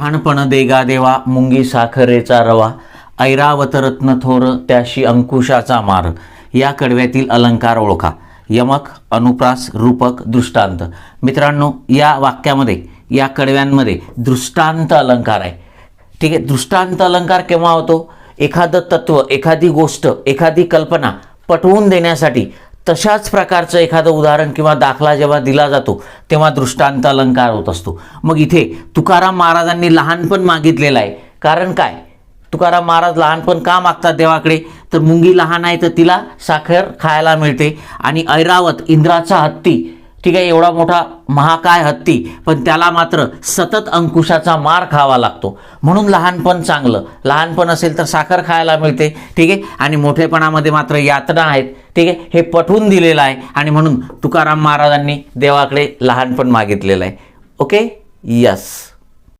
लहानपण देगा देवा मुंगी साखरेचा रवा, ऐरावत रत्न थोर त्याशी अंकुशाचा मार. या कडव्यातील अलंकार ओळखा. यमक, अनुप्रास, रूपक, दृष्टांत. मित्रांनो, या वाक्यामध्ये, या कडव्यांमध्ये दृष्टांत अलंकार आहे. ठीक आहे. दृष्टांत अलंकार केव्हा होतो? एखादं तत्व, एखादी गोष्ट, एखादी कल्पना पटवून देण्यासाठी तशाच प्रकारचं एखादं उदाहरण किंवा दाखला जेव्हा दिला जातो तेव्हा दृष्टांत अलंकार होत असतो. मग इथे तुकाराम महाराजांनी लहानपण मागितलेलं आहे. कारण काय? तुकाराम महाराज लहानपण का मागतात देवाकडे? तर मुंगी लहान आहे तर तिला साखर खायला मिळते, आणि ऐरावत इंद्राचा हत्ती, ठीक आहे, एवढा मोठा महाकाय हत्ती, पण त्याला मात्र सतत अंकुशाचा मार खावा लागतो. म्हणून लहानपण चांगलं. लहानपण असेल तर साखर खायला मिळते, ठीक आहे, आणि मोठेपणामध्ये मात्र यातना आहेत, ठीक आहे, हे पटवून दिलेलं आहे. आणि म्हणून तुकाराम महाराजांनी देवाकडे लहानपण मागितलेलं आहे. Okay, yes.